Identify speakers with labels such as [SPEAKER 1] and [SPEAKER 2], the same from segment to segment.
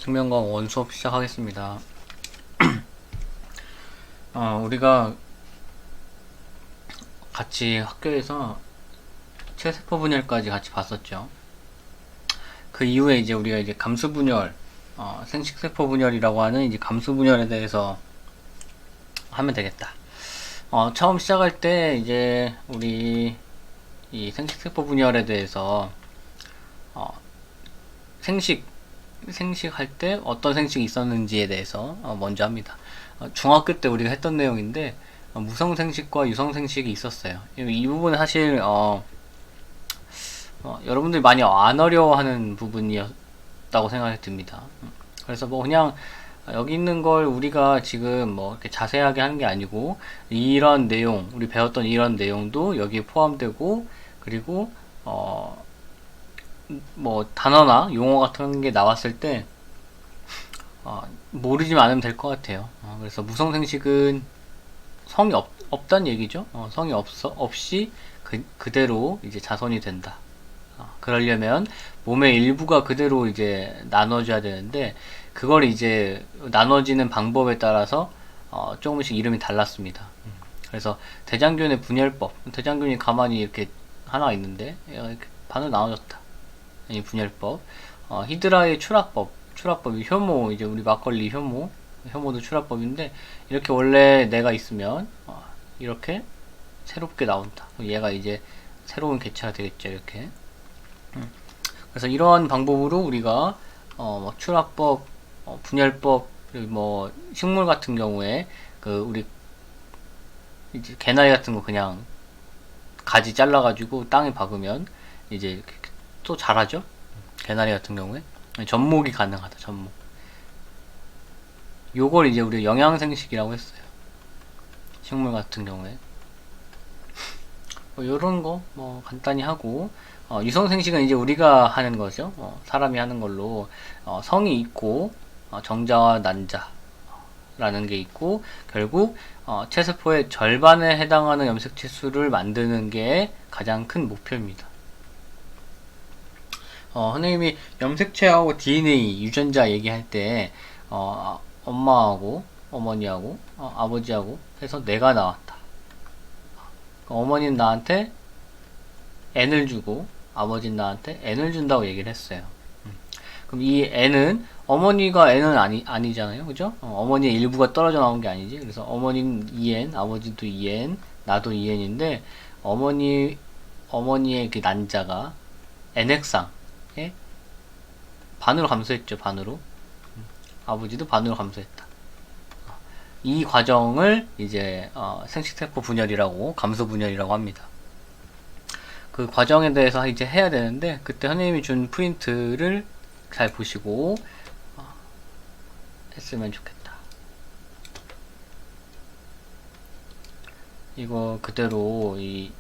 [SPEAKER 1] 증명과 원 수업 시작하겠습니다. 우리가 같이 학교에서 체세포 분열까지 같이 봤었죠. 그 이후에 이제 우리가 이제 감수 분열, 생식세포 분열이라고 하는 이제 감수 분열에 대해서 하면 되겠다. 처음 시작할 때 이제 우리 이 생식세포 분열에 대해서 생식할 때 어떤 생식이 있었는지에 대해서 먼저 합니다. 중학교 때 우리가 했던 내용인데 무성생식과 유성생식이 있었어요. 이 부분은 사실 여러분들이 많이 안 어려워하는 부분이었다고 생각이 듭니다. 그래서 뭐 그냥 여기 있는 걸 우리가 지금 뭐 이렇게 자세하게 하는 게 아니고 이런 내용, 우리 배웠던 이런 내용도 여기에 포함되고, 그리고 뭐 단어나 용어 같은 게 나왔을 때 모르지만 않으면 될 것 같아요. 그래서 무성생식은 성이 없단 얘기죠. 성이 없이 그대로 이제 자손이 된다. 그러려면 몸의 일부가 그대로 이제 나눠져야 되는데, 그걸 이제 나눠지는 방법에 따라서 조금씩 이름이 달랐습니다. 그래서 대장균의 분열법, 대장균이 가만히 이렇게 하나 있는데 이렇게 반으로 나눠졌다. 이 분열법. 히드라의 추락법이 효모, 이제 우리 막걸리 효모도 추락법인데, 이렇게 원래 내가 있으면 이렇게 새롭게 나온다. 얘가 이제 새로운 개체가 되겠죠, 이렇게. 그래서 이러한 방법으로 우리가 뭐 추락법, 분열법, 그리고 뭐 식물 같은 경우에 그 우리 이제 개나리 같은 거 그냥 가지 잘라가지고 땅에 박으면 이제 또 자라죠. 개나리 같은 경우에 접목이 가능하다. 접목. 요걸 이제 우리 영양생식이라고 했어요. 식물 같은 경우에 요런 거 뭐 간단히 하고, 유성생식은 이제 우리가 하는 거죠. 사람이 하는 걸로 성이 있고 정자와 난자라는 게 있고, 결국 체세포의 절반에 해당하는 염색체 수를 만드는 게 가장 큰 목표입니다. 선생님이 염색체하고 DNA 유전자 얘기할 때 엄마하고 어머니하고 아버지하고 해서 내가 나왔다. 어머니는 나한테 N을 주고 아버지는 나한테 N을 준다고 얘기를 했어요. 그럼 이 N은, 어머니가 N은 아니잖아요. 그죠? 어머니의 일부가 떨어져 나온 게 아니지. 그래서 어머니는 2N, 아버지도 2N, 나도 2N인데, 어머니의 그 난자가 NX상에 반으로 감소했죠. 반으로. 아버지도 반으로 감소했다. 이 과정을 이제 생식세포 분열이라고, 감소 분열이라고 합니다. 그 과정에 대해서 이제 해야 되는데, 그때 선생님이 준 프린트를 잘 보시고 했으면 좋겠다. 이거 그대로 이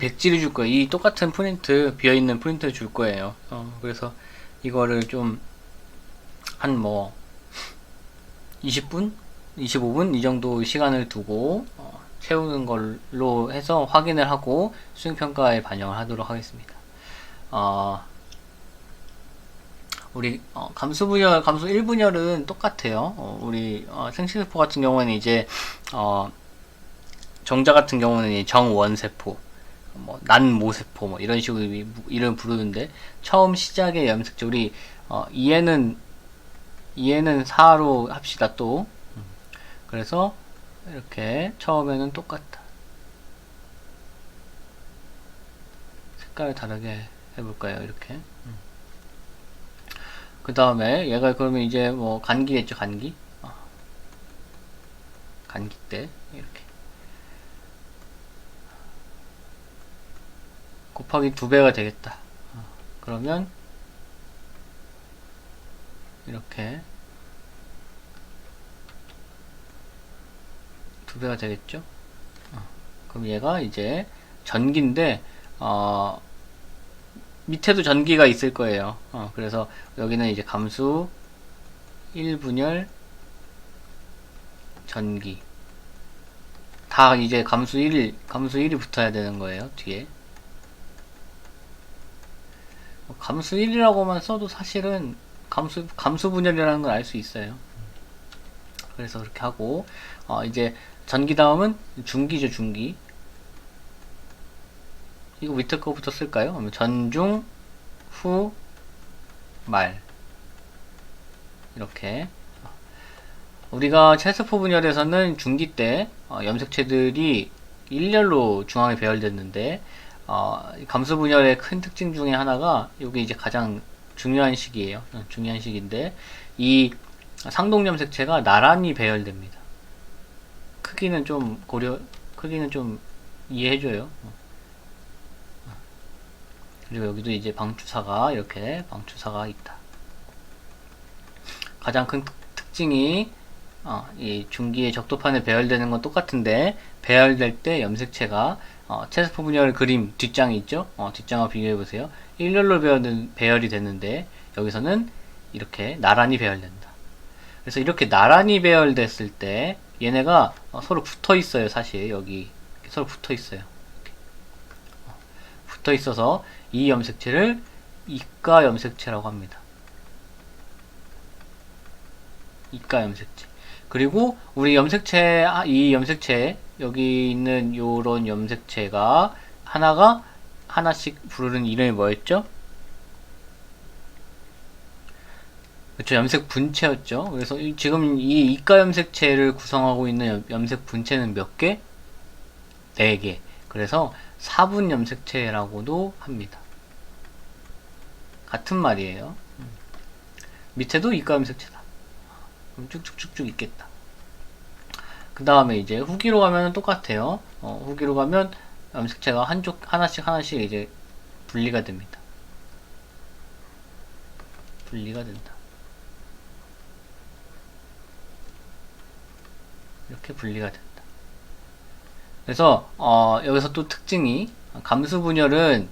[SPEAKER 1] 백지를 줄 거예요. 이 똑같은 프린트, 비어있는 프린트 줄 거예요. 그래서 이거를 좀 한 뭐 20분? 25분? 이 정도 시간을 두고 채우는 걸로 해서 확인을 하고 수행평가에 반영을 하도록 하겠습니다. 우리 감수 1분열은 똑같아요. 우리 생식세포 같은 경우는 이제 정자 같은 경우는 정원세포, 뭐 난모세포, 뭐 이런 식으로 이름 부르는데, 처음 시작의 염색체, 우리 이해는 4로 합시다. 또 그래서 이렇게 처음에는 똑같다. 색깔을 다르게 해볼까요? 이렇게. 그 다음에 얘가 그러면 이제 뭐 간기겠죠. 간기. 간기 때 이렇게 곱하기 2배가 되겠다. 그러면 이렇게 2배가 되겠죠. 그럼 얘가 이제 전기인데 밑에도 전기가 있을 거예요. 그래서 여기는 이제 감수 1분열 전기, 다 이제 감수 1이 붙어야 되는 거예요. 뒤에 감수 1이라고만 써도 사실은 감수 분열이라는 걸 알 수 있어요. 그래서 그렇게 하고, 이제 전기 다음은 중기죠, 중기. 이거 밑에 거부터 쓸까요? 그러면 전중, 후, 말. 이렇게. 우리가 첼스포 분열에서는 중기 때 염색체들이 일렬로 중앙에 배열됐는데, 감수 분열의 큰 특징 중에 하나가 여기 이제 가장 중요한 식이에요. 중요한 식인데 이 상동 염색체가 나란히 배열됩니다. 크기는 좀 크기는 좀 이해해줘요. 그리고 여기도 이제 방추사가 이렇게 방추사가 있다. 가장 큰 특징이 이 중기의 적도판에 배열되는 건 똑같은데 배열될 때 염색체가 첼스포 분열 그림 뒷장이 있죠? 뒷장과 비교해보세요. 일렬로 배열이 됐는데 여기서는 이렇게 나란히 배열된다. 그래서 이렇게 나란히 배열됐을 때 얘네가 서로 붙어 있어요. 사실 여기 서로 붙어 있어요. 붙어 있어서 이 염색체를 이가 염색체라고 합니다. 이가 염색체. 그리고 우리 염색체, 이 염색체, 여기 있는 요런 염색체가 하나씩 부르는 이름이 뭐였죠? 그쵸, 염색 분체였죠. 그래서 지금 이 이가 염색체를 구성하고 있는 염색 분체는 몇 개? 4개. 그래서 4분 염색체라고도 합니다. 같은 말이에요. 밑에도 이가 염색체다. 그럼 쭉쭉쭉쭉 있겠다. 그 다음에 이제 후기로 가면 똑같아요. 후기로 가면 염색체가 하나씩 이제 분리가 됩니다. 분리가 된다. 이렇게 분리가 된다. 그래서 여기서 또 특징이 감수 분열은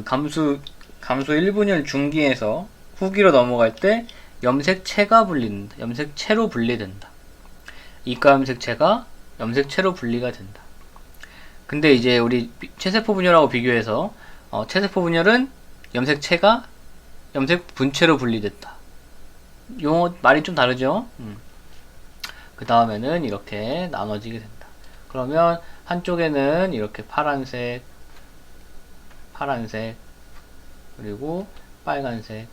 [SPEAKER 1] 감수 1분열 중기에서 후기로 넘어갈 때 염색체가 분리된다. 염색체로 분리된다. 이가 염색체가 염색체로 분리가 된다. 근데 이제 우리 체세포 분열하고 비교해서 체세포 분열은 염색체가 염색 분체로 분리됐다. 용어 말이 좀 다르죠? 그 다음에는 이렇게 나눠지게 된다. 그러면 한쪽에는 이렇게 파란색, 그리고 빨간색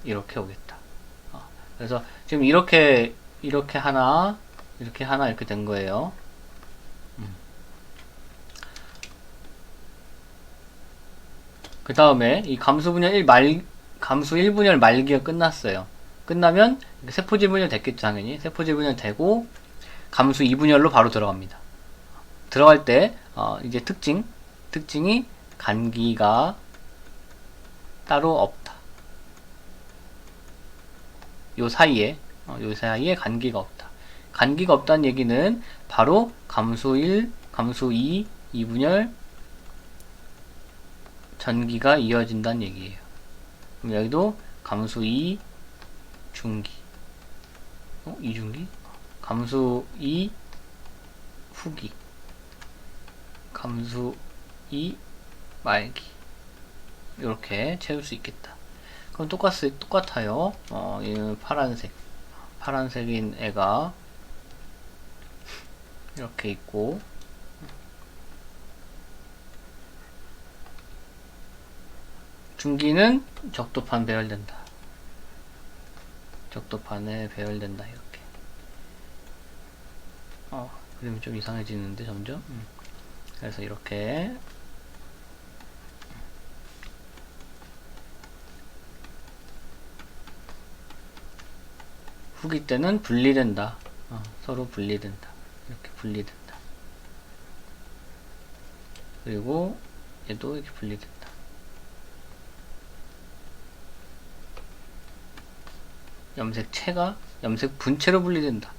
[SPEAKER 1] 이렇게 오겠다. 그래서 지금 이렇게 하나 이렇게 된 거예요. 그 다음에 이 감수 1분열 말기가 끝났어요. 끝나면 세포질 분열 됐겠죠, 당연히. 세포질 분열 되고 감수 2분열로 바로 들어갑니다. 들어갈 때 이제 특징이 간기가 따로 없다. 요 사이에 간기가 없다. 간기가 없다는 얘기는 바로 감수 1, 감수 2, 2분열 전기가 이어진다는 얘기예요. 그럼 여기도 감수 2 중기, 2중기, 감수 2 후기, 감수 2 말기, 이렇게 채울 수 있겠다. 그럼 똑같아요. 얘는 파란색인 애가 이렇게 있고, 중기는 적도판 배열된다. 적도판에 배열된다. 이렇게. 그림이 좀 이상해지는데 점점. 그래서 이렇게 후기 때는 분리된다. 서로 분리된다. 이렇게 분리된다. 그리고 얘도 이렇게 분리된다. 염색체가 염색 분체로 분리된다.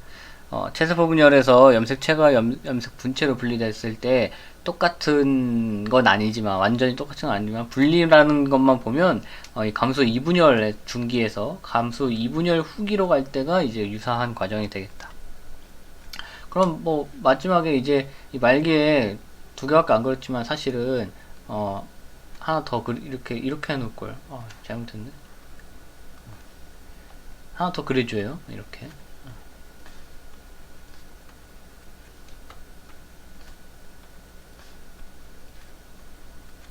[SPEAKER 1] 체세포 분열에서 염색체가 염색 분체로 분리됐을 때 똑같은 건 아니지만, 완전히 똑같은 건 아니지만, 분리라는 것만 보면, 이 감수 2분열 중기에서 감수 2분열 후기로 갈 때가 이제 유사한 과정이 되겠다. 그럼 마지막에 이제 이 말기에 2개밖에 안 그렇지만 사실은, 하나 더 이렇게 해놓을 걸. 잘못했네. 하나 더 그려줘요. 이렇게.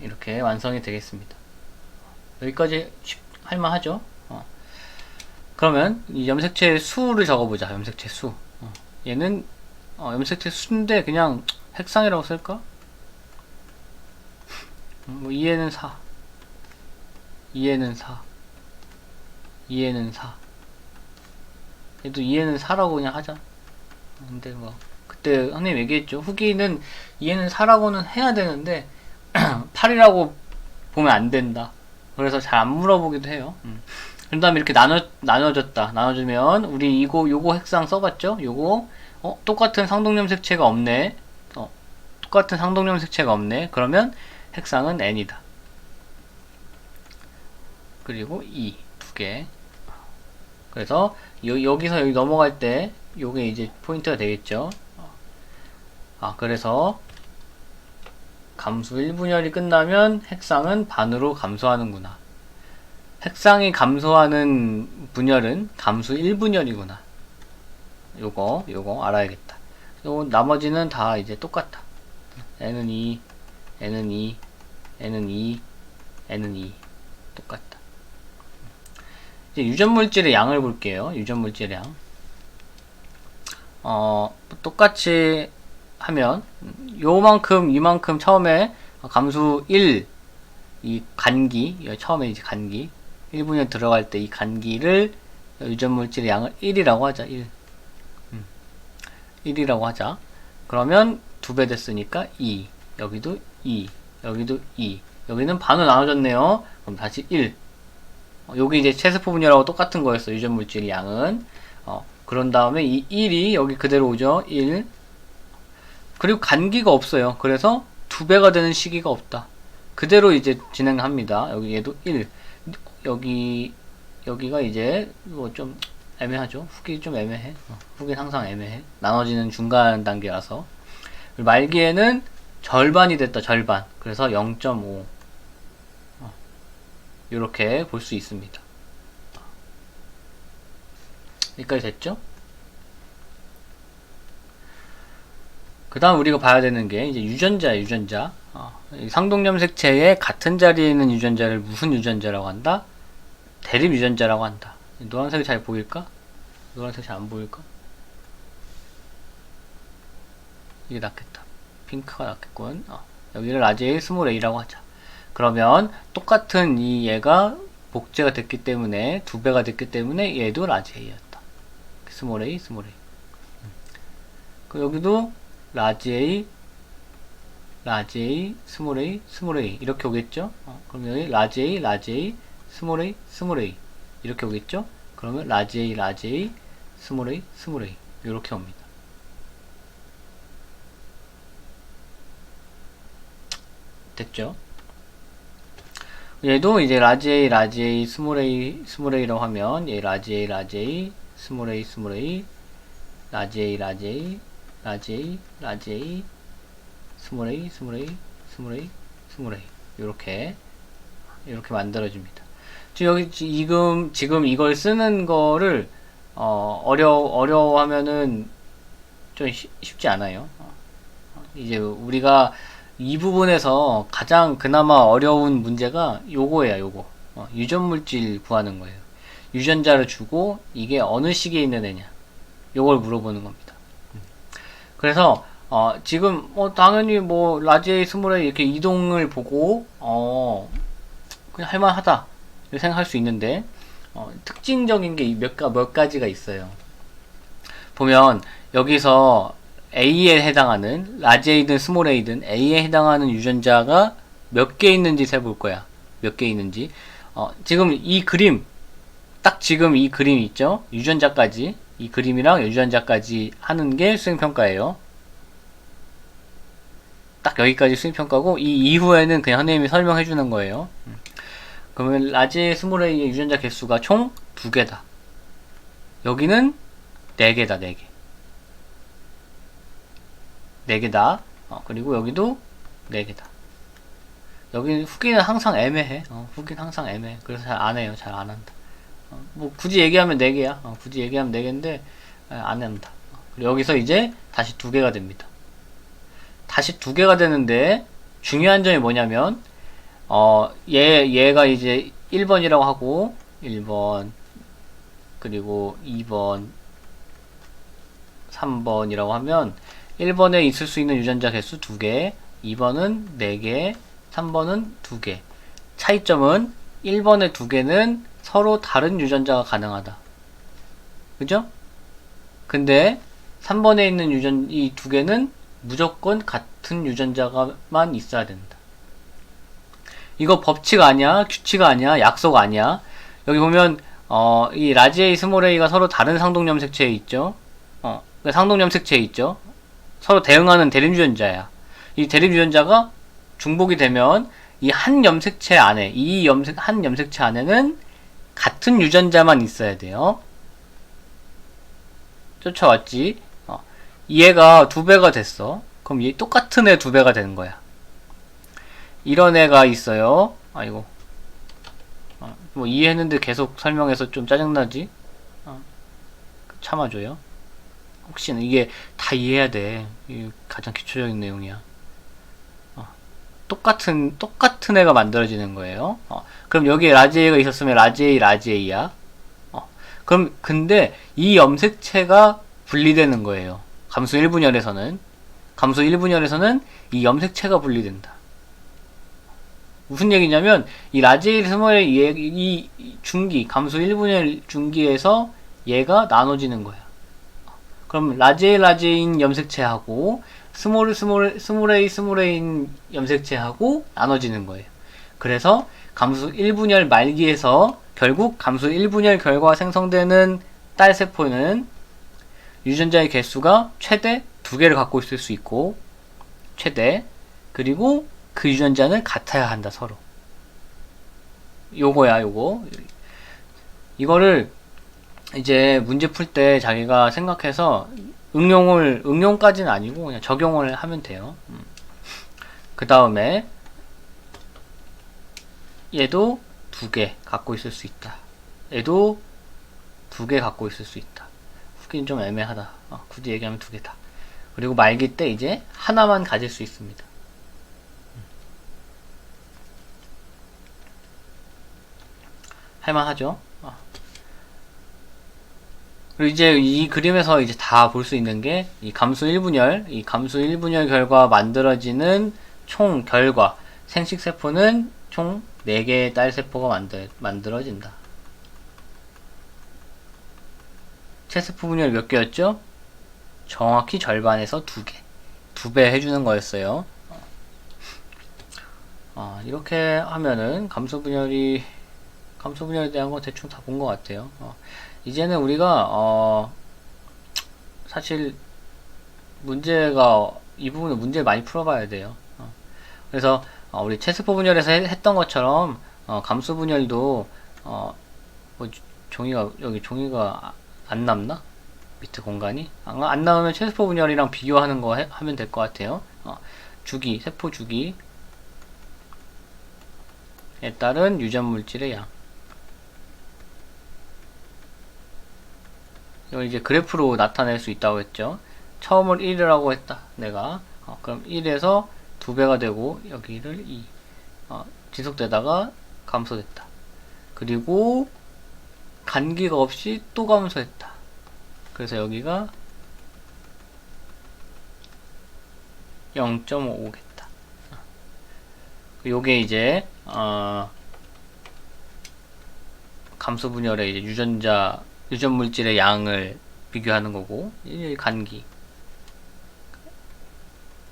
[SPEAKER 1] 이렇게 완성이 되겠습니다. 여기까지 할만하죠? 그러면 이 염색체 수를 적어보자. 염색체 수. 얘는 염색체 수인데 그냥 색상이라고 쓸까? 뭐 2에는 4, 2에는 4, 2에는 4. 얘도 2에는 4라고 그냥 하자. 근데 뭐 그때 선생님 얘기했죠. 후기는 2에는 4라고는 해야 되는데 8이라고 보면 안 된다. 그래서 잘 안 물어보기도 해요. 그 다음에 이렇게 나눠졌다. 나눠주면 우리 요거 색상 써봤죠? 요거 똑같은 상동염색체가 없네. 똑같은 상동염색체가 없네. 그러면 색상은 N이다. 그리고 E 두 개. 그래서 여기서 여기 넘어갈 때 요게 이제 포인트가 되겠죠. 그래서 감수 1분열이 끝나면 색상은 반으로 감소하는구나. 색상이 감소하는 분열은 감수 1분열이구나. 요거 알아야겠다. 나머지는 다 이제 똑같다. N은 2, N은 2, N은 2, N은 2. 똑같다. 이제 유전물질의 양을 볼게요. 유전물질의 양. 똑같이 하면 요만큼 이만큼 처음에 감수 1 이 간기 처음에 이제 간기 1분열 들어갈 때 이 간기를 유전물질의 양을 1이라고 하자. 1이라고 하자. 그러면 2배 됐으니까 2 여기도 2 여기도 2 여기는 반으로 나눠졌네요. 그럼 다시 1 여기 이제 체세포 분열하고 똑같은 거였어. 유전물질의 양은 그런 다음에 이 1이 여기 그대로 오죠. 1 그리고 간기가 없어요. 그래서 2배가 되는 시기가 없다. 그대로 이제 진행합니다. 여기 얘도 1. 여기가 이제 뭐 좀 애매하죠. 후기 좀 애매해. 후기는 항상 애매해. 나눠지는 중간 단계라서. 말기에는 절반이 됐다. 절반. 그래서 0.5. 이렇게 볼 수 있습니다. 여기까지 됐죠? 그 다음 우리가 봐야 되는 게 이제 유전자야. 유전자. 상동염색체의 같은 자리에 있는 유전자를 무슨 유전자라고 한다? 대립 유전자라고 한다. 노란색이 잘 보일까? 노란색 잘 안 보일까? 이게 낫겠다. 핑크가 낫겠군. 여기를 라지에이 스몰 a라고 하자. 그러면 똑같은 이 얘가 복제가 됐기 때문에 2배가 됐기 때문에 얘도 라지에이였다. 스몰 a 스몰 a. 여기도 라지 A, 스몰 a, 스몰 a 이렇게 오겠죠? 그럼 여기 라지 A, 스몰 a, 스몰 a 이렇게 오겠죠? 그러면 라지 A, 스몰 a, 스몰 a 이렇게 옵니다. 됐죠? 얘도 이제 라지 A, 스몰 a, 스몰 a라고 하면 얘 라지 A, 스몰 a, 스몰 a, 라지 A, 라지 A, 스몰 a, 스몰 a, 스몰 a, 스몰 a 이렇게 만들어집니다. 지금 이걸 쓰는 거를 어려워하면은 좀 쉽지 않아요. 이제 우리가 이 부분에서 가장 그나마 어려운 문제가 요거예요. 요거 유전물질 구하는 거예요. 유전자를 주고 이게 어느 시기에 있는 애냐 요걸 물어보는 겁니다. 그래서 지금 당연히 뭐 라지 스몰에 이렇게 이동을 보고 그냥 할만하다 이렇게 생각할 수 있는데 특징적인 게 몇 가지가 있어요. 보면 여기서 A에 해당하는 라지 A든 스몰 A든 A에 해당하는 유전자가 몇 개 있는지 세볼 거야. 몇 개 있는지. 지금 이 그림 딱 지금 이 그림 있죠? 유전자까지 이 그림이랑 유전자까지 하는 게 수행평가예요. 딱 여기까지 수행평가고 이 이후에는 그냥 선생님이 설명해 주는 거예요. 그러면 라지 스몰 A의 유전자 개수가 총 2개다. 여기는 4개다. 4개. 4개다. 그리고 여기도 4개다. 여기 후기는 항상 애매해. 후기는 항상 애매해. 그래서 잘 안 해요. 잘 안 한다. 뭐 굳이 얘기하면 4개야. 굳이 얘기하면 4개인데 안 한다. 그리고 여기서 이제 다시 2개가 됩니다. 다시 2개가 되는데 중요한 점이 뭐냐면 얘가 이제 1번이라고 하고 1번 그리고 2번 3번이라고 하면 1번에 있을 수 있는 유전자 개수 2개, 2번은 4개, 3번은 2개. 차이점은 1번의 2개는 서로 다른 유전자가 가능하다. 그죠? 근데 3번에 있는 이 2개는 무조건 같은 유전자가만 있어야 된다. 이거 법칙 아니야, 규칙 아니야, 약속 아니야. 여기 보면 이 라지 A, 스몰 a가 서로 다른 상동 염색체에 있죠. 상동 염색체에 있죠. 서로 대응하는 대립 유전자야. 이 대립 유전자가 중복이 되면 이 한 염색체 안에, 한 염색체 안에는 같은 유전자만 있어야 돼요. 쫓아왔지? 얘가 2배가 됐어. 그럼 얘 똑같은 애 2배가 되는 거야. 이런 애가 있어요. 아이고. 뭐 이해했는데 계속 설명해서 좀 짜증나지? 참아줘요. 혹시는 이게 다 이해해야 돼. 이게 가장 기초적인 내용이야. 똑같은 애가 만들어지는 거예요. 그럼 여기에 라지 A가 있었으면 라지 A야. 그럼 근데 이 염색체가 분리되는 거예요. 감수 1분열에서는 이 염색체가 분리된다. 무슨 얘기냐면 이 라지 A 스몰 A 이 중기 감수 1분열 중기에서 얘가 나눠지는 거야. 그럼 라지 A인 염색체하고 스몰 A인 염색체하고 나눠지는 거예요. 그래서 감수 1분열 말기에서 결국 감수 1분열 결과 생성되는 딸세포는 유전자의 개수가 최대 2개를 갖고 있을 수 있고 최대 그리고 그 유전자는 같아야 한다 서로. 요거야 요거. 이거를 이제 문제 풀 때 자기가 생각해서 응용까지는 아니고 그냥 적용을 하면 돼요. 그 다음에 얘도 2개 갖고 있을 수 있다. 얘도 2개 갖고 있을 수 있다. 후기는 좀 애매하다. 굳이 얘기하면 2개다. 그리고 말기 때 이제 하나만 가질 수 있습니다. 할만하죠? 그리고 이제 이 그림에서 이제 다 볼 수 있는 게 이 감수 1분열 결과 만들어지는 총 결과 생식세포는 총 4개의 딸세포가 만들어진다. 체세포 분열 몇 개였죠? 정확히 절반에서 2개. 2배 해주는 거였어요. 이렇게 하면은 감수 분열에 대한 거 대충 다 본 것 같아요. 이제는 우리가 사실 이 부분은 문제를 많이 풀어봐야 돼요. 그래서 우리 체세포 분열에서 했던 것처럼 감수 분열도 뭐 종이가 안 남나? 밑에 공간이 안 나오면 체세포 분열이랑 비교하는 거 하면 될 것 같아요. 세포 주기에 따른 유전 물질의 양. 이걸 이제 그래프로 나타낼 수 있다고 했죠. 처음을 1이라고 했다. 내가. 그럼 1에서 2배가 되고 여기를 2. 지속되다가 감소됐다. 그리고 간기가 없이 또 감소했다. 그래서 여기가 0.5겠다. 요게 이제 감소 분열의 이제 유전 물질의 양을 비교하는 거고, 이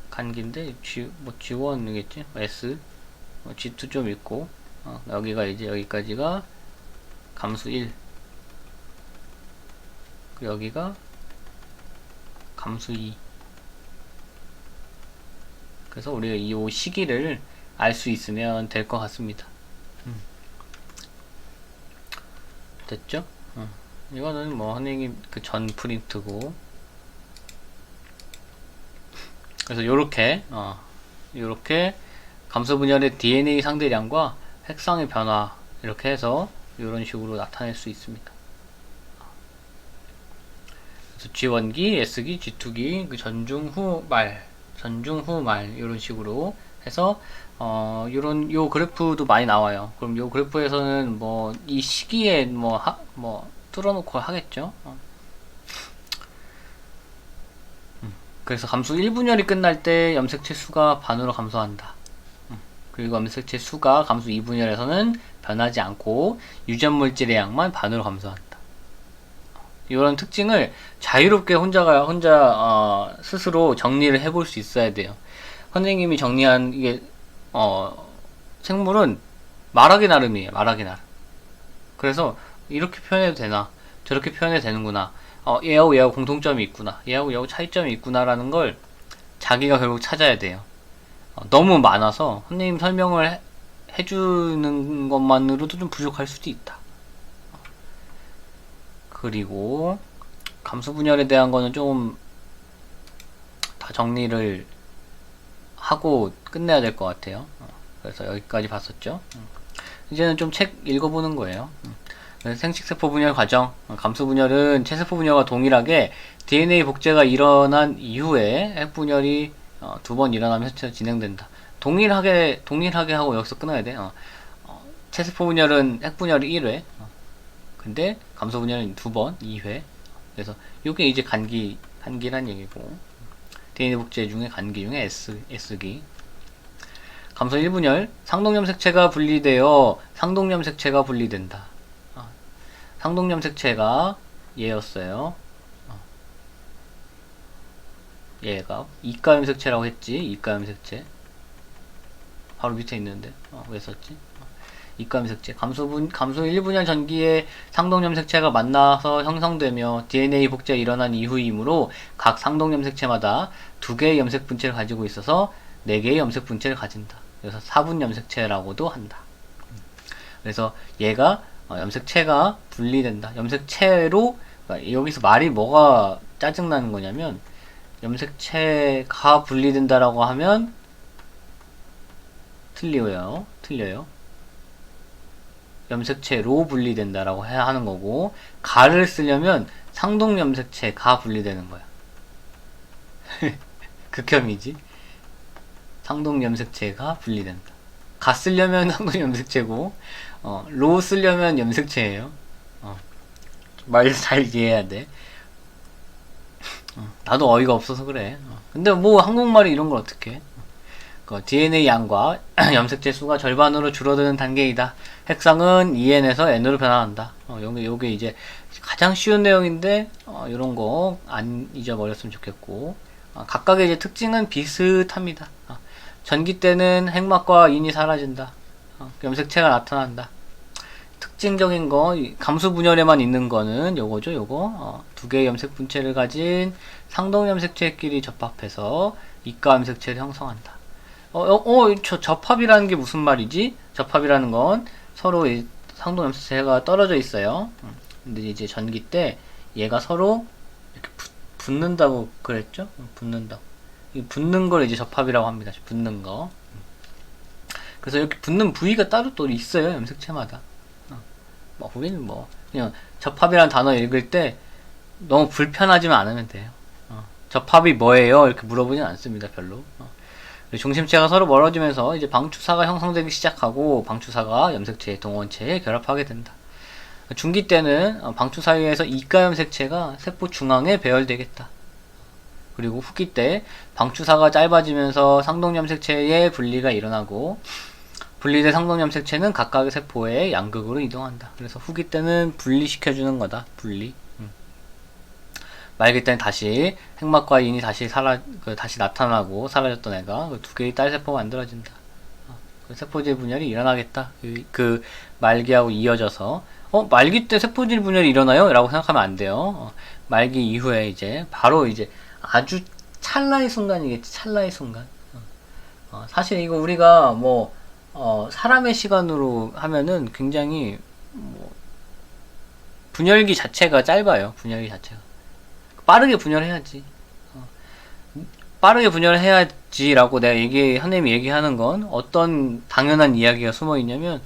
[SPEAKER 1] 간기인데 G1이겠지? S G2 좀 있고, 여기가 이제 여기까지가 감수 1, 여기가 감수 2. 그래서 우리가 이 시기를 알 수 있으면 될 것 같습니다. 됐죠? 이거는 뭐 선생님 그 전 프린트고, 그래서 요렇게 감소 분열의 DNA 상대량과 핵상의 변화 이렇게 해서 이런 식으로 나타낼 수 있습니다. 그래서 G1기, S기, G2기, 그 전중 후 말 이런 식으로 해서 요런 요 그래프도 많이 나와요. 그럼 요 그래프에서는 뭐 이 시기에 뭐 뚫어놓고 하겠죠. 그래서 감소 1분열이 끝날 때 염색체 수가 반으로 감소한다. 그리고 염색체 수가 감소 2분열에서는 변하지 않고 유전 물질의 양만 반으로 감소한다. 이런 특징을 자유롭게 혼자 스스로 정리를 해볼 수 있어야 돼요. 선생님이 정리한 이게 생물은 말하기 나름이에요. 말하기 나름. 그래서 이렇게 표현해도 되나, 저렇게 표현해도 되는구나. 얘하고 공통점이 있구나. 얘하고 차이점이 있구나라는 걸 자기가 결국 찾아야 돼요. 너무 많아서 선생님 설명을 해주는 것만으로도 좀 부족할 수도 있다. 그리고 감소 분열에 대한 거는 좀 다 정리를 하고 끝내야 될 것 같아요. 그래서 여기까지 봤었죠. 이제는 좀 책 읽어보는 거예요. 생식세포 분열 과정, 감소 분열은 체세포 분열과 동일하게 DNA 복제가 일어난 이후에 핵분열이 두 번 일어나면서 진행된다. 동일하게 하고 여기서 끊어야 돼. 체세포 분열은 핵분열이 1회, 근데 감소 분열은 2번, 2회. 그래서 이게 이제 간기란 얘기고, DNA 복제 중에 간기 중에 S기. 감소 1분열, 상동염색체가 분리되어 상동염색체가 분리된다. 상동염색체가 얘였어요. 얘가 이가염색체라고 했지. 이가염색체 바로 밑에 있는데 왜 썼지? 이가염색체 감소 1분열 전기에 상동염색체가 만나서 형성되며 DNA 복제가 일어난 이후이므로 각 상동염색체마다 2개의 염색 분체를 가지고 있어서 4개의 염색 분체를 가진다. 그래서 4분 염색체라고도 한다. 그래서 얘가 염색체가 분리된다. 염색체로, 그러니까 여기서 말이 뭐가 짜증나는 거냐면, 염색체가 분리된다라고 하면 틀려요. 염색체로 분리된다라고 해야 하는 거고, 가를 쓰려면 상동염색체가 분리되는 거야. 극혐이지. 상동염색체가 분리된다. 가 쓰려면 상동염색체고, 로 쓰려면 염색체예요. 말 잘 이해해야 돼. 나도 어이가 없어서 그래. 근데 뭐 한국말이 이런 걸 어떡해. DNA 양과 염색체 수가 절반으로 줄어드는 단계이다. 핵상은 EN에서 N으로 변화한다. 요게 이제 가장 쉬운 내용인데 이런 거 안 잊어버렸으면 좋겠고, 각각의 이제 특징은 비슷합니다. 전기 때는 핵막과 인이 사라진다. 염색체가 나타난다. 특징적인 거, 감소 분열에만 있는 거는 요거죠, 요거. 2개의 염색 분체를 가진 상동 염색체끼리 접합해서 이가 염색체를 형성한다. 접합이라는 게 무슨 말이지? 접합이라는 건 서로 상동 염색체가 떨어져 있어요. 근데 이제 전기 때 얘가 서로 이렇게 붙는다고 그랬죠? 붙는다고. 붙는 걸 이제 접합이라고 합니다. 붙는 거. 그래서 이렇게 붙는 부위가 따로 또 있어요. 염색체마다. 우리는 그냥 접합이라는 단어 읽을 때 너무 불편하지만 않으면 돼요. 접합이 뭐예요? 이렇게 물어보진 않습니다. 별로. 중심체가 서로 멀어지면서 이제 방추사가 형성되기 시작하고 방추사가 염색체의 동원체에 결합하게 된다. 중기 때는 방추 사이에서 이가 염색체가 세포 중앙에 배열되겠다. 그리고 후기 때 방추사가 짧아지면서 상동염색체의 분리가 일어나고 분리된 상동염색체는 각각의 세포의 양극으로 이동한다. 그래서 후기 때는 분리시켜주는 거다. 분리. 말기 때는 다시 핵막과 인이 다시 나타나고 사라졌던 애가 두 개의 딸 세포가 만들어진다. 세포질 분열이 일어나겠다. 그 말기하고 이어져서 말기 때 세포질 분열이 일어나요? 라고 생각하면 안 돼요. 말기 이후에 이제 바로 이제 아주 찰나의 순간이겠지. 찰나의 순간. 사실 이거 우리가 사람의 시간으로 하면은 굉장히 분열기 자체가 짧아요. 분열기 자체가. 빠르게 분열해야지. 빠르게 분열해야지라고 선생님이 얘기하는 건 어떤 당연한 이야기가 숨어 있냐면,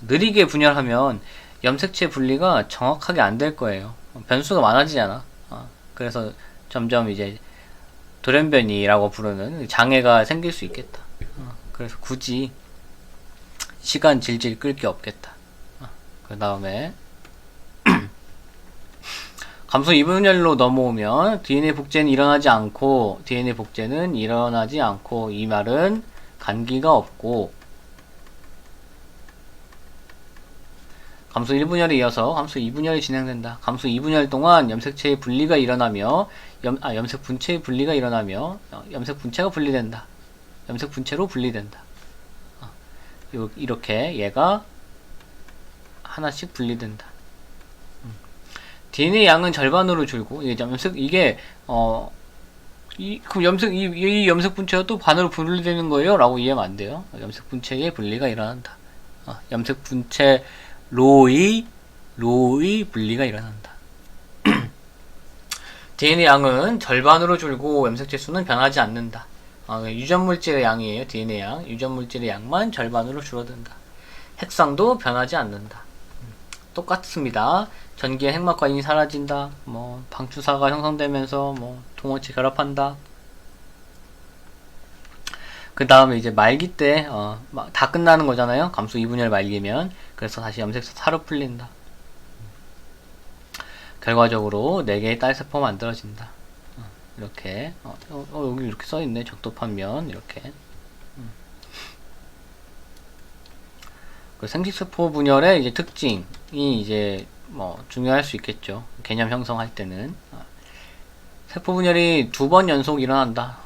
[SPEAKER 1] 느리게 분열하면 염색체 분리가 정확하게 안 될 거예요. 변수가 많아지잖아. 그래서 점점 이제 돌연변이라고 부르는 장애가 생길 수 있겠다. 그래서 굳이 시간 질질 끌 게 없겠다. 그 다음에 감소 2분열로 넘어오면 DNA 복제는 일어나지 않고, 이 말은 간기가 없고, 감소 1분열에 이어서 감소 2분열이 진행된다. 감소 2분열 동안 염색체의 분리가 일어나며, 염색 분체의 분리가 일어나며, 염색 분체가 분리된다. 염색 분체로 분리된다. 이렇게 얘가 하나씩 분리된다. DNA 양은 절반으로 줄고, 이 염색 분체가 또 반으로 분리되는 거예요? 라고 이해하면 안 돼요. 염색 분체의 분리가 일어난다. 염색 분체 로의 분리가 일어난다. DNA 양은 절반으로 줄고 염색체 수는 변하지 않는다. 유전물질의 양이에요. DNA 양. 유전물질의 양만 절반으로 줄어든다. 핵상도 변하지 않는다. 똑같습니다. 전기의 핵막과 인이 사라진다. 방추사가 형성되면서 동원체 결합한다. 그 다음에 이제 말기 때 다 끝나는 거잖아요. 감소 2분열 말기면. 그래서 다시 염색소 사로 풀린다. 결과적으로 4개의 딸세포가 만들어진다. 이렇게 여기 이렇게 써있네. 적도판면 이렇게. 그 생식세포 분열의 이제 특징이 이제 중요할 수 있겠죠. 개념 형성할 때는 세포 분열이 2번 연속 일어난다.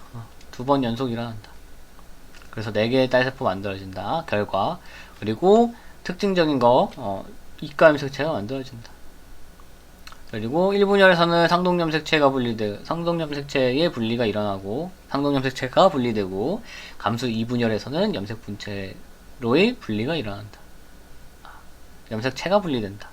[SPEAKER 1] 2번 연속 일어난다. 그래서 4개의 딸세포 만들어진다. 결과. 그리고 특징적인 거 이가 염색체가 만들어진다. 그리고 1분열에서는 상동염색체의 분리가 일어나고, 상동염색체가 분리되고, 감소 2분열에서는 염색분체로의 분리가 일어난다. 염색체가 분리된다.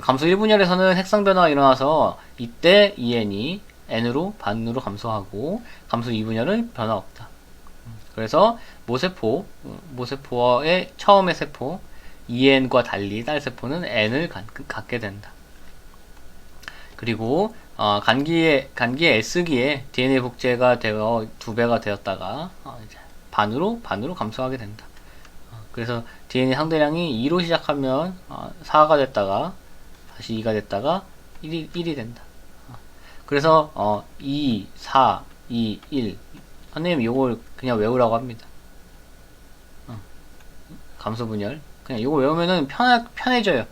[SPEAKER 1] 감소 1분열에서는 핵상변화가 일어나서 이때 EN이 N으로 반으로 감소하고, 감소 2분열은 변화 없다. 그래서 모세포의 처음의 세포 EN과 달리 딸세포는 N을 갖게 된다. 그리고 간기의 S기에 DNA 복제가 되어 2배가 되었다가 이제 반으로 감소하게 된다. 그래서 DNA 상대량이 2로 시작하면 4가 됐다가 다시 2가 됐다가 1이 된다. 그래서 2, 4, 2, 1 선생님 이걸 그냥 외우라고 합니다. 감소 분열 그냥 이거 외우면은 편해져요.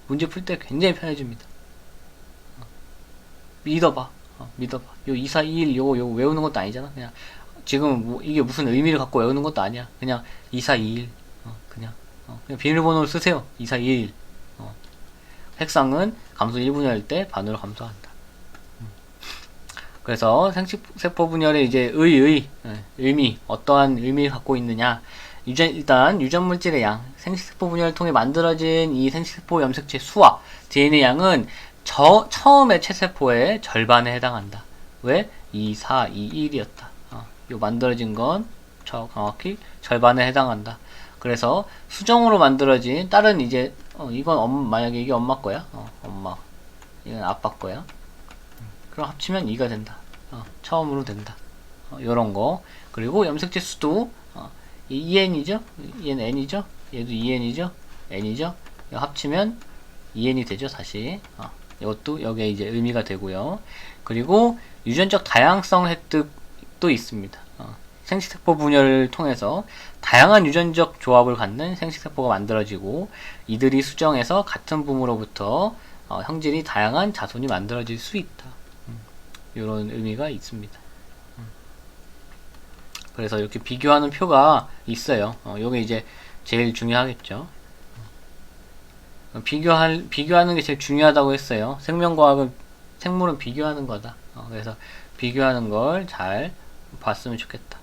[SPEAKER 1] 문제 풀 때 굉장히 편해집니다. 믿어봐. 요 2, 4, 2, 1 요거 외우는 것도 아니잖아. 그냥 지금 이게 무슨 의미를 갖고 외우는 것도 아니야. 그냥 2, 4, 2, 1 그냥 비밀번호를 쓰세요. 2, 4, 2, 1 핵상은 감소 1분열일 때 반으로 감소한다. 그래서 생식세포 분열의 이제 의미 어떠한 의미를 갖고 있느냐. 일단 유전물질의 양, 생식세포 분열을 통해 만들어진 이 생식세포 염색체 수와 DNA 양은 처음의 체세포의 절반에 해당한다. 왜? 2, 4, 2, 1이었다. 요 만들어진 건 정확히 절반에 해당한다. 그래서 수정으로 만들어진 다른 이제 이건 만약에 이게 엄마 거야. 엄마. 이건 아빠 거야. 그럼 합치면 2가 된다. 처음으로 된다. 요런 거. 그리고 염색체 수도 EN이죠? 얘는 N이죠? 얘도 EN이죠? N이죠? 이거 합치면 EN이 되죠, 다시. 이것도 여기에 이제 의미가 되고요. 그리고 유전적 다양성 획득도 있습니다. 생식세포 분열을 통해서 다양한 유전적 조합을 갖는 생식세포가 만들어지고, 이들이 수정해서 같은 부모로부터 형질이 다양한 자손이 만들어질 수 있다. 이런 의미가 있습니다. 그래서 이렇게 비교하는 표가 있어요. 요게 이제 제일 중요하겠죠. 비교하는 게 제일 중요하다고 했어요. 생물은 비교하는 거다. 그래서 비교하는 걸 잘 봤으면 좋겠다.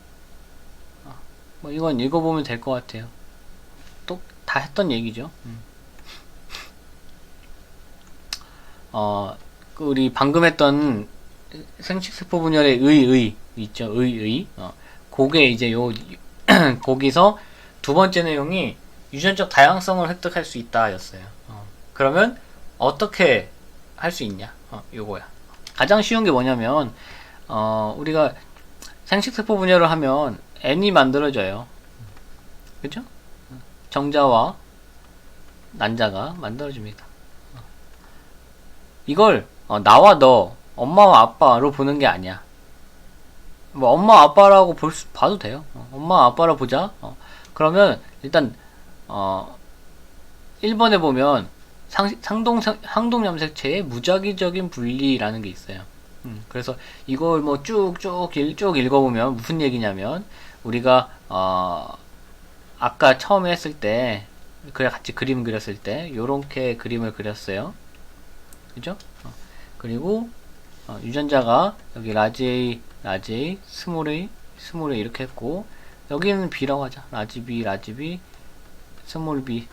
[SPEAKER 1] 이건 읽어보면 될 것 같아요. 또 다 했던 얘기죠. 우리 방금 했던 생식세포 분열의 있죠. 그게 이제 거기서 두 번째 내용이 유전적 다양성을 획득할 수 있다 였어요. 그러면 어떻게 할 수 있냐? 요거야. 가장 쉬운 게 뭐냐면, 우리가 생식세포 분열을 하면 N이 만들어져요. 그죠? 정자와 난자가 만들어집니다. 이걸 나와 너, 엄마와 아빠로 보는 게 아니야. 뭐 엄마 아빠라고 봐도 돼요. 엄마 아빠라 보자. 그러면 일단 1번에 보면 항동염색체의 무작위적인 분리라는 게 있어요. 그래서 이걸 뭐 쭉 읽어보면 무슨 얘기냐면, 우리가 아까 처음에 했을 때, 같이 그림 그렸을 때 요렇게 그림을 그렸어요. 그죠? 그리고 유전자가 여기 라지 A, 스몰 A 이렇게 했고, 여기는 B라고 하자. 라지 B, 스몰 B.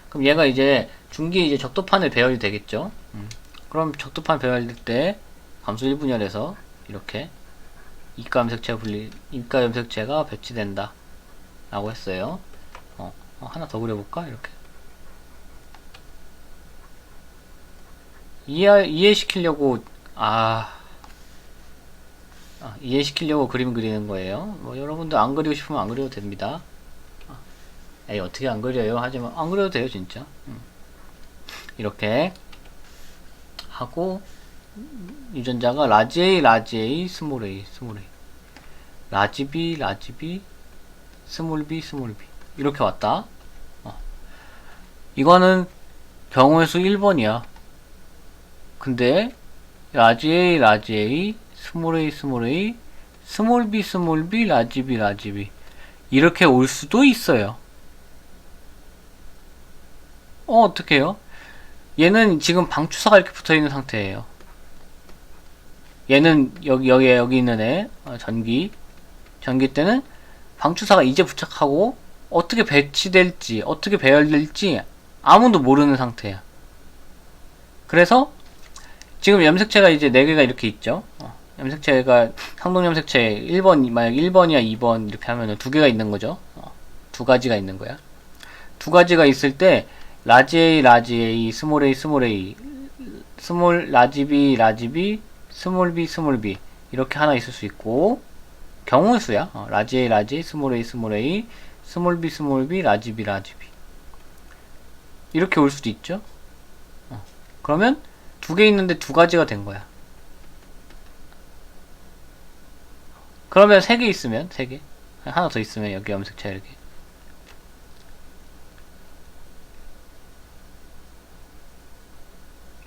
[SPEAKER 1] 그럼 얘가 이제 중기 이제 적도판을 배열이 되겠죠. 그럼 적도판 배열될 때 감소 1분열에서 이렇게 입가염색체가 배치된다 라고 했어요. 하나 더 그려볼까? 이렇게 이해시키려고 이해시키려고 그림 그리는 거예요. 뭐 여러분들 안 그리고 싶으면 안 그려도 됩니다. 에이, 어떻게 안 그려요? 하지만 안 그려도 돼요, 진짜. 이렇게 하고, 유전자가 라지 A, 스몰 A, 라지 B, 스몰 B 이렇게 왔다. 이거는 경우의 수 1번이야. 근데 라지 A, 스몰 A, 스몰 B, 라지 B 이렇게 올 수도 있어요. 어떻게 해요? 얘는 지금 방추사가 이렇게 붙어있는 상태예요. 얘는 여기 있는 애, 전기 때는 방추사가 이제 부착하고 어떻게 배치될지, 어떻게 배열될지 아무도 모르는 상태야. 그래서 지금 염색체가 이제 4개가 이렇게 있죠. 염색체가 항동염색체 1번, 만약 1번이야 2번 이렇게 하면은 2개가 있는 거죠. 2가지가 있는 거야. 2가지가 있을 때 라지 A, 스몰 A, 라지 B, 스몰 B 이렇게 하나 있을 수 있고, 경우의 수야. 라지 A, 스몰 A, 스몰 B, 라지 B 이렇게 올 수도 있죠. 그러면 2개 있는데 2가지가 된 거야. 그러면 3개 있으면 3개 하나 더 있으면 여기 염색체 이렇게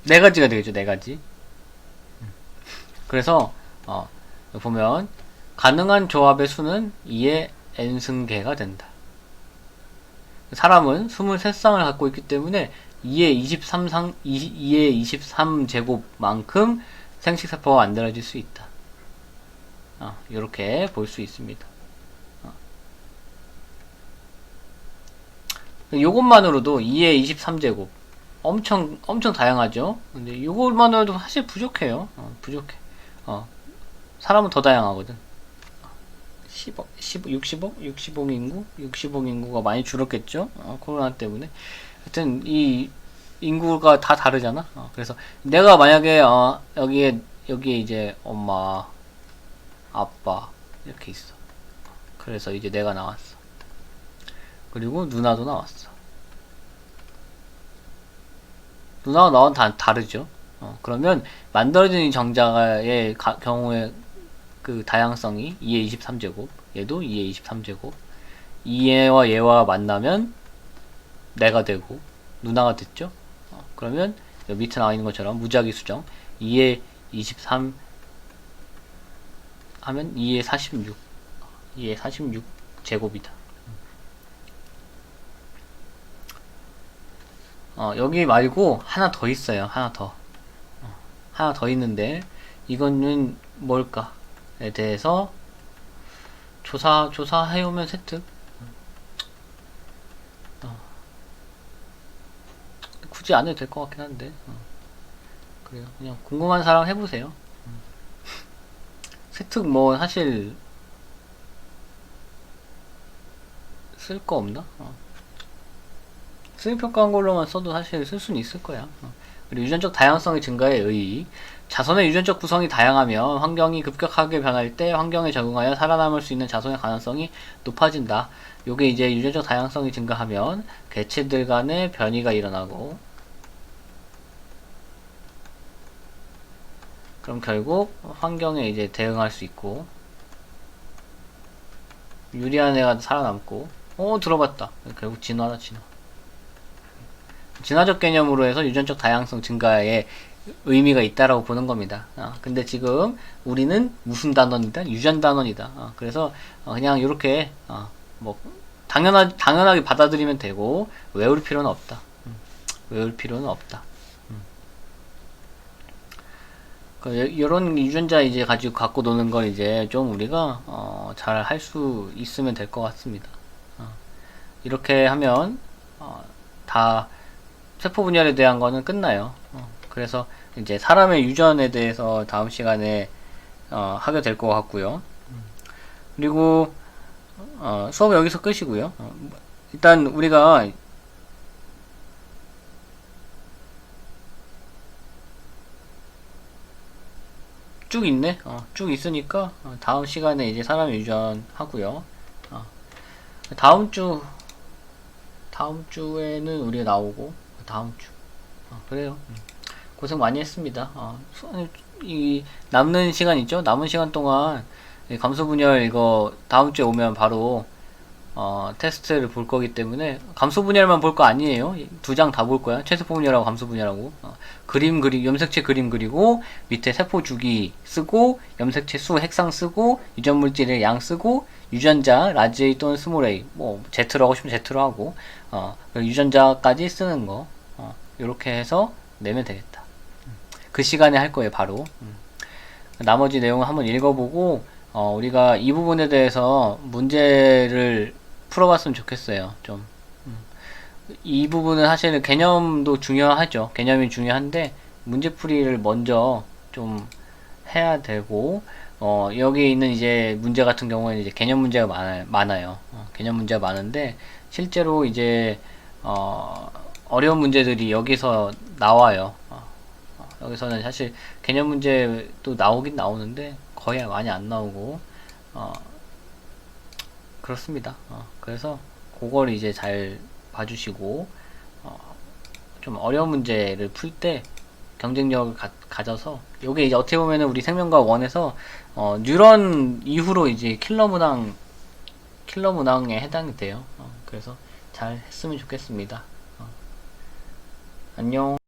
[SPEAKER 1] 4가지가 되겠죠. 4가지. 그래서 보면 가능한 조합의 수는 2의 n승계가 된다. 사람은 23쌍을 갖고 있기 때문에 2의 23제곱만큼 생식세포가 만들어질 수 있다. 이렇게 볼 수 있습니다. 요것만으로도 2의 23제곱 엄청 다양하죠. 근데 이것만으로도 사실 부족해요. 부족해. 사람은 더 다양하거든. 60억 인구가 많이 줄었겠죠. 코로나 때문에. 하여튼 이 인구가 다 다르잖아. 그래서 내가 만약에 여기에 이제 엄마, 아빠 이렇게 있어. 그래서 이제 내가 나왔어. 그리고 누나도 나왔어. 누나가 나온 다르죠. 그러면 만들어지는 정자의 경우에 그 다양성이 2의 23제곱, 얘도 2의 23제곱, 얘와 얘와 만나면 내가 되고 누나가 됐죠. 그러면 여기 밑에 나와 있는 것처럼 무작위 수정 2의 23 하면 2의 46 제곱이다. 여기 말고 하나 더 있어요. 하나 더 있는데 이거는 뭘까에 대해서 조사해오면 세특. 굳이 안 해도 될 것 같긴 한데. 그래요. 그냥 궁금한 사람 해보세요. 세특 뭐 사실 쓸 거 없나? 수익평가한 걸로만 써도 사실 쓸 수는 있을 거야. 그리고 유전적 다양성의 증가에 의의. 자손의 유전적 구성이 다양하면 환경이 급격하게 변할 때 환경에 적응하여 살아남을 수 있는 자손의 가능성이 높아진다. 요게 이제 유전적 다양성이 증가하면 개체들 간의 변이가 일어나고, 그럼 결국 환경에 이제 대응할 수 있고, 유리한 애가 살아남고, 들어봤다. 결국 진화다, 진화. 진화적 개념으로 해서 유전적 다양성 증가에 의미가 있다라고 보는 겁니다. 근데 지금 우리는 무슨 단원이다? 유전 단원이다. 그래서 그냥 이렇게 뭐 당연하게 받아들이면 되고 외울 필요는 없다. 외울 필요는 없다. 이런 유전자 이제 가지고 갖고 노는 걸 이제 좀 우리가 잘 할 수 있으면 될 것 같습니다. 이렇게 하면 다 세포 분열에 대한 거는 끝나요. 그래서 이제 사람의 유전에 대해서 다음 시간에 하게 될 것 같고요. 그리고 수업 여기서 끝이고요. 일단 우리가 쭉 있네. 쭉 있으니까 다음 시간에 이제 사람의 유전 하고요. 다음 주에는 우리가 나오고 다음 주 그래요. 고생 많이 했습니다. 이 남는 시간 있죠? 남은 시간 동안 감소 분열 이거 다음 주에 오면 바로 테스트를 볼 거기 때문에 감소 분열만 볼 거 아니에요. 두 장 다 볼 거야. 최세포 분열하고 감소 분열하고 염색체 그림 그리고 밑에 세포 주기 쓰고 염색체 수 핵상 쓰고 유전 물질의 양 쓰고 유전자 라지 A 또는 스몰 a 뭐 Z로 하고 싶으면 Z로 하고 유전자까지 쓰는 거 이렇게 해서 내면 되겠다. 그 시간에 할 거예요, 바로. 나머지 내용을 한번 읽어보고, 우리가 이 부분에 대해서 문제를 풀어봤으면 좋겠어요, 좀. 이 부분은 사실은 개념도 중요하죠. 개념이 중요한데, 문제풀이를 먼저 좀 해야 되고, 여기 있는 이제 문제 같은 경우에는 이제 개념 문제가 많아요. 개념 문제가 많은데, 실제로 이제, 어려운 문제들이 여기서 나와요. 여기서는 사실 개념 문제도 나오긴 나오는데 거의 많이 안 나오고 그렇습니다. 그래서 그걸 이제 잘 봐주시고 좀 어려운 문제를 풀 때 경쟁력을 가져서 요게 이제 어떻게 보면은 우리 생명과학 원에서 뉴런 이후로 이제 킬러 문항에 해당이 돼요. 그래서 잘 했으면 좋겠습니다. 안녕.